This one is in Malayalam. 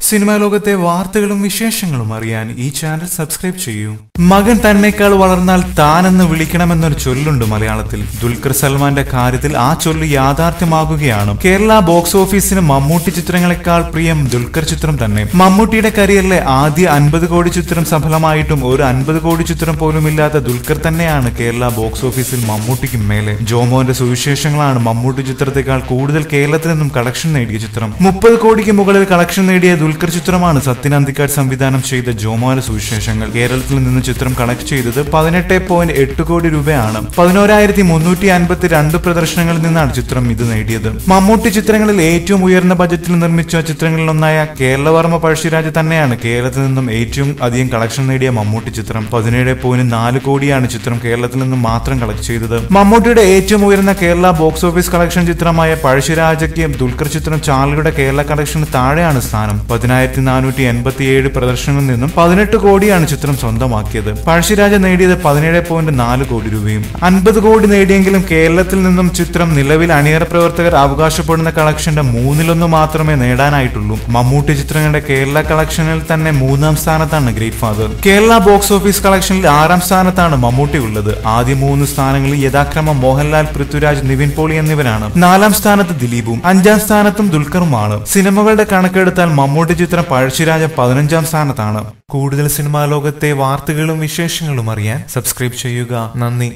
സിനിമാ ലോകത്തെ വാർത്തകളും വിശേഷങ്ങളും അറിയാൻ ഈ ചാനൽ സബ്സ്ക്രൈബ് ചെയ്യൂ. മകൻ തന്നേക്കാൾ വളർന്നാൽ താനെന്ന് വിളിക്കണമെന്നൊരു ചൊല്ലുണ്ട് മലയാളത്തിൽ. ദുൽഖർ സൽമാന്റെ കാര്യത്തിൽ ആ ചൊല്ല് യാഥാർത്ഥ്യമാകുകയാണ്. കേരള ബോക്സ് ഓഫീസിന് മമ്മൂട്ടി ചിത്രങ്ങളെക്കാൾ പ്രിയം ദുൽഖർ ചിത്രം തന്നെ. മമ്മൂട്ടിയുടെ കരിയറിലെ ആദ്യ 50 കോടി ചിത്രം സഫലമായിട്ടും ഒരു 50 കോടി ചിത്രം പോലും ഇല്ലാത്ത ദുൽഖർ തന്നെയാണ് കേരള ബോക്സ് ഓഫീസിൽ മമ്മൂട്ടിക്കും മേലെ. ജോമോന്റെ സുവിശേഷങ്ങളാണ് മമ്മൂട്ടി ചിത്രത്തെക്കാൾ കൂടുതൽ കേരളത്തിൽ നിന്നും കളക്ഷൻ നേടിയ ചിത്രം. 30 കോടിക്ക് മുകളിൽ കളക്ഷൻ നേടിയ ദുൽഖർ ചിത്രമാണ് സത്യൻ അന്തിക്കാട് സംവിധാനം ചെയ്ത ജോമോന്റെ സുവിശേഷങ്ങൾ. കേരളത്തിൽ നിന്ന് ചിത്രം കളക്ട് ചെയ്തത് 18.8 കോടി രൂപയാണ്. 11,352 പ്രദർശനങ്ങളിൽ നിന്നാണ് ചിത്രം ഇത് നേടിയത്. മമ്മൂട്ടി ചിത്രങ്ങളിൽ ഏറ്റവും ഉയർന്ന ബജറ്റിൽ നിർമ്മിച്ച ചിത്രങ്ങളിലൊന്നായ കേരളവർമ്മ പഴശ്ശിരാജ തന്നെയാണ് കേരളത്തിൽ നിന്നും ഏറ്റവും അധികം കളക്ഷൻ നേടിയ മമ്മൂട്ടി ചിത്രം. 17.4 കോടിയാണ് ചിത്രം കേരളത്തിൽ നിന്നും മാത്രം കളക്ട് ചെയ്തത്. മമ്മൂട്ടിയുടെ ഏറ്റവും ഉയർന്ന കേരള ബോക്സ് ഓഫീസ് കളക്ഷൻ ചിത്രമായ പഴശ്ശിരാജയ്ക്ക് ദുൽഖർ ചിത്രം ചാർലിയുടെ കേരള കളക്ഷന് താഴെയാണ് സ്ഥാനം. 10,487 പ്രദർശനങ്ങളിൽ നിന്നും 18 കോടിയാണ് ചിത്രം സ്വന്തമാക്കിയത്. പഴശ്ശിരാജ നേടിയത് 17.4 കോടി രൂപയും. 50 കോടി നേടിയെങ്കിലും കേരളത്തിൽ നിന്നും ചിത്രം നിലവിൽ അണിയറ പ്രവർത്തകർ അവകാശപ്പെടുന്ന കളക്ഷന്റെ 1/3 മാത്രമേ നേടാനായിട്ടുള്ളൂ. മമ്മൂട്ടി ചിത്രങ്ങളുടെ കേരള കളക്ഷനിൽ തന്നെ 3ാം സ്ഥാനത്താണ് great father. Kerala box office കളക്ഷനിൽ 6ാം സ്ഥാനത്താണ് മമ്മൂട്ടി ഉള്ളത്. ആദ്യ 3 സ്ഥാനങ്ങളിൽ യഥാക്രമം മോഹൻലാൽ, പൃഥ്വിരാജ്, നിവിൻ പോളി എന്നിവരാണ്. 4ാം സ്ഥാനത്ത് ദിലീപും 5ാം സ്ഥാനത്തും ദുൽഖറുമാണ്. സിനിമകളുടെ കണക്കെടുത്താൽ മമ്മൂട്ടി ചിത്രം പഴശ്ശിരാജ 15ാം സ്ഥാനത്താണ്. കൂടുതൽ സിനിമാ ലോകത്തെ വാർത്തകളും വിശേഷങ്ങളും അറിയാൻ സബ്സ്ക്രൈബ് ചെയ്യുക. നന്ദി.